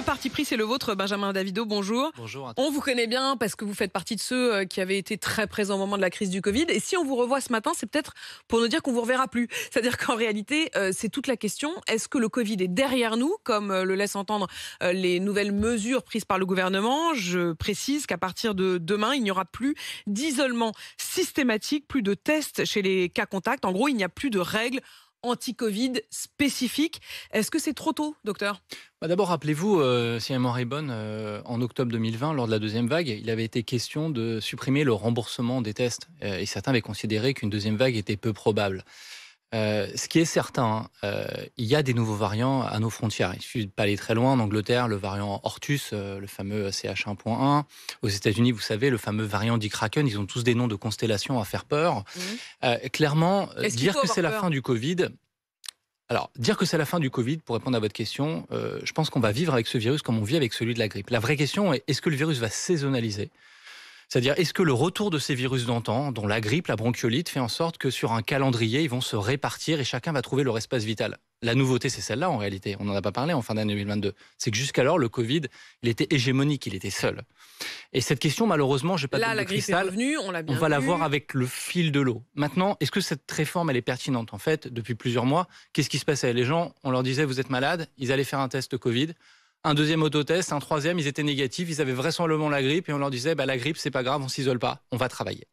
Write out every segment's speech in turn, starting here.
parti pris, c'est le vôtre, Benjamin Davido, bonjour. Bonjour. On vous connaît bien parce que vous faites partie de ceux qui avaient été très présents au moment de la crise du Covid. Et si on vous revoit ce matin, c'est peut-être pour nous dire qu'on ne vous reverra plus. C'est-à-dire qu'en réalité, c'est toute la question. Est-ce que le Covid est derrière nous, comme le laissent entendre les nouvelles mesures prises par le gouvernement? Je précise qu'à partir de demain, il n'y aura plus d'isolement systématique, plus de tests chez les cas contacts. En gros, il n'y a plus de règles anti-Covid spécifiques. Est-ce que c'est trop tôt, docteur? D'abord, rappelez-vous, si ma mémoire est bonne, en octobre 2020, lors de la deuxième vague, il avait été question de supprimer le remboursement des tests. Et certains avaient considéré qu'une deuxième vague était peu probable. Ce qui est certain, il y a des nouveaux variants à nos frontières. Il suffit de pas aller très loin. En Angleterre, le variant Ortus, le fameux CH1.1. Aux États-Unis, vous savez, le fameux variant dit Kraken. Ils ont tous des noms de constellations à faire peur. Clairement, dire que c'est la fin du Covid... Alors, dire que c'est la fin du Covid, pour répondre à votre question, je pense qu'on va vivre avec ce virus comme on vit avec celui de la grippe. La vraie question est, est-ce que le virus va saisonnaliser ? C'est-à-dire, est-ce que le retour de ces virus d'antan, dont la grippe, la bronchiolite, fait en sorte que sur un calendrier, ils vont se répartir et chacun va trouver leur espace vital? La nouveauté, c'est celle-là en réalité. On n'en a pas parlé en fin d'année 2022. C'est que jusqu'alors, le Covid, il était hégémonique, il était seul. Et cette question, malheureusement, je n'ai pas de boule de cristal. Est revenue, on l'a bien on va la vu. voir avec le fil de l'eau. Maintenant, est-ce que cette réforme, elle est pertinente? En fait, depuis plusieurs mois, qu'est-ce qui se passait? Les gens, on leur disait, vous êtes malade, ils allaient faire un test Covid. Un deuxième autotest, un troisième, ils étaient négatifs, ils avaient vraisemblablement la grippe et on leur disait la grippe c'est pas grave, on s'isole pas, on va travailler.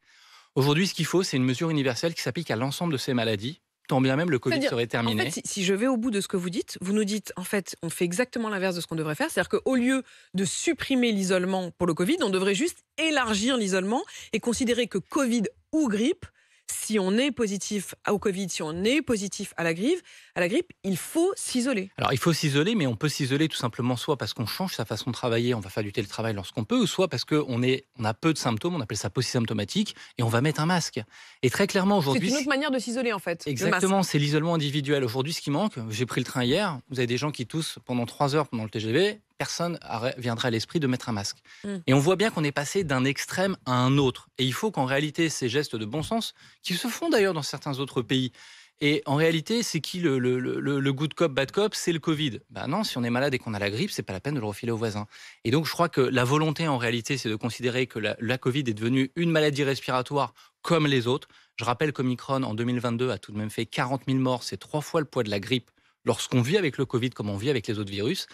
Aujourd'hui, ce qu'il faut, c'est une mesure universelle qui s'applique à l'ensemble de ces maladies, tant bien même le Covid serait terminé. En fait, si je vais au bout de ce que vous dites, vous nous dites en fait, on fait exactement l'inverse de ce qu'on devrait faire, c'est-à-dire qu'au lieu de supprimer l'isolement pour le Covid, on devrait juste élargir l'isolement et considérer que Covid ou grippe, si on est positif au Covid, si on est positif à la grippe, il faut s'isoler. Alors, il faut s'isoler, mais on peut s'isoler tout simplement soit parce qu'on change sa façon de travailler, on va faire du télétravail lorsqu'on peut, ou soit parce qu'on a peu de symptômes, on appelle ça polysymptomatique, et on va mettre un masque. Et très clairement, aujourd'hui... C'est une autre manière de s'isoler, en fait. Exactement, c'est l'isolement individuel. Aujourd'hui, ce qui manque, j'ai pris le train hier, vous avez des gens qui toussent pendant 3 heures pendant le TGV, personne viendrait à l'esprit de mettre un masque. Et on voit bien qu'on est passé d'un extrême à un autre. Et il faut qu'en réalité, ces gestes de bon sens, qui se font d'ailleurs dans certains autres pays, et en réalité, c'est qui le good cop, bad cop? C'est le Covid. Non, si on est malade et qu'on a la grippe, c'est pas la peine de le refiler aux voisins. Et donc, je crois que la volonté, en réalité, c'est de considérer que la Covid est devenue une maladie respiratoire comme les autres. Je rappelle qu'Omicron, en 2022, a tout de même fait 40 000 morts. C'est 3 fois le poids de la grippe lorsqu'on vit avec le Covid comme on vit avec les autres virus.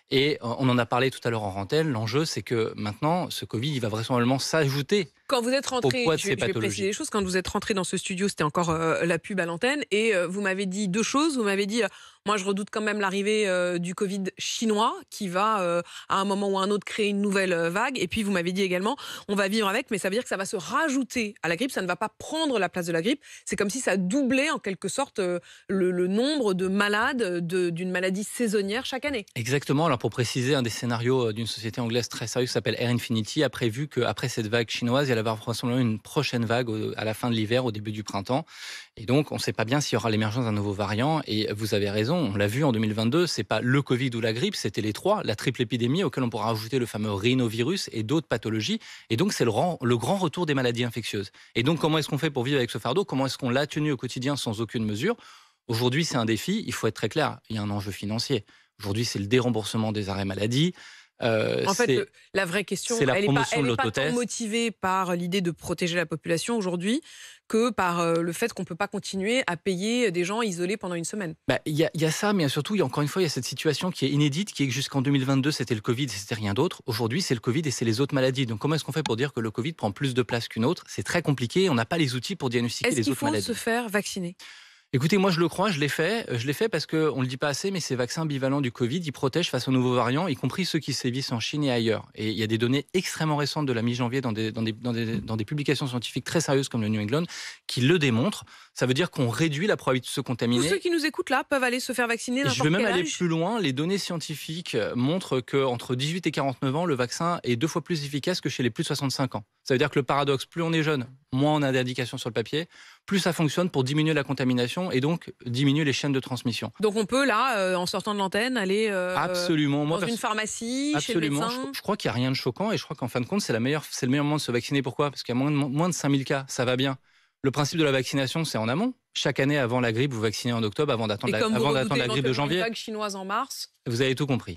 Et on en a parlé tout à l'heure en antenne, l'enjeu c'est que maintenant, ce Covid, il va vraisemblablement s'ajouter quand vous êtes rentré, au poids de ces je vais pathologies. préciser les choses, quand vous êtes rentré dans ce studio, c'était encore la pub à l'antenne, et vous m'avez dit deux choses. Vous m'avez dit, moi je redoute quand même l'arrivée du Covid chinois, qui va à un moment ou à un autre créer une nouvelle vague, et puis vous m'avez dit également, on va vivre avec, mais ça veut dire que ça va se rajouter à la grippe, ça ne va pas prendre la place de la grippe, c'est comme si ça doublait en quelque sorte le nombre de malades d'une maladie saisonnière chaque année. Exactement, alors pour préciser, un des scénarios d'une société anglaise très sérieuse qui s'appelle Air Infinity a prévu qu'après cette vague chinoise, il y allait avoir vraisemblablement une prochaine vague à la fin de l'hiver, au début du printemps. Et donc, on ne sait pas bien s'il y aura l'émergence d'un nouveau variant. Et vous avez raison, on l'a vu en 2022, c'est pas le Covid ou la grippe, c'était les trois, la triple épidémie, auquel on pourra ajouter le fameux rhinovirus et d'autres pathologies. Et donc, c'est le grand retour des maladies infectieuses. Et donc, comment est-ce qu'on fait pour vivre avec ce fardeau? Comment est-ce qu'on l'a tenu au quotidien sans aucune mesure? Aujourd'hui, c'est un défi, il faut être très clair, il y a un enjeu financier. Aujourd'hui, c'est le déremboursement des arrêts maladie. En fait, la vraie question, c'est la elle promotion de n'est pas tant l'autotest. motivée par l'idée de protéger la population aujourd'hui que par le fait qu'on ne peut pas continuer à payer des gens isolés pendant une semaine. Il y a ça, mais surtout, encore une fois, il y a cette situation qui est inédite, qui est que jusqu'en 2022, c'était le Covid, c'était rien d'autre. Aujourd'hui, c'est le Covid et c'est les autres maladies. Donc, comment est-ce qu'on fait pour dire que le Covid prend plus de place qu'une autre? C'est très compliqué, on n'a pas les outils pour diagnostiquer les autres maladies. Est-ce qu'il faut se faire vacciner? Écoutez, moi je le crois, je l'ai fait parce qu'on ne le dit pas assez, mais ces vaccins bivalents du Covid, ils protègent face aux nouveaux variants, y compris ceux qui sévissent en Chine et ailleurs. Et il y a des données extrêmement récentes de la mi-janvier dans des publications scientifiques très sérieuses comme le New England qui le démontrent. Ça veut dire qu'on réduit la probabilité de se contaminer. Tous ceux qui nous écoutent là peuvent aller se faire vacciner n'importe Je vais même quel aller âge. plus loin. Les données scientifiques montrent qu'entre 18 et 49 ans, le vaccin est 2 fois plus efficace que chez les plus de 65 ans. Ça veut dire que le paradoxe, plus on est jeune, moins on a d'indications sur le papier, plus ça fonctionne pour diminuer la contamination et donc diminuer les chaînes de transmission. Donc on peut là, en sortant de l'antenne, aller Absolument. dans une pharmacie, Absolument. chez le médecin. Je crois qu'il n'y a rien de choquant et je crois qu'en fin de compte, c'est le meilleur moment de se vacciner. Pourquoi? Parce qu'il y a moins de 5000 cas, ça va bien. Le principe de la vaccination, c'est en amont. Chaque année, avant la grippe, vous vaccinez en octobre, avant d'attendre la grippe de janvier. Une vague chinoise en mars. Vous avez tout compris.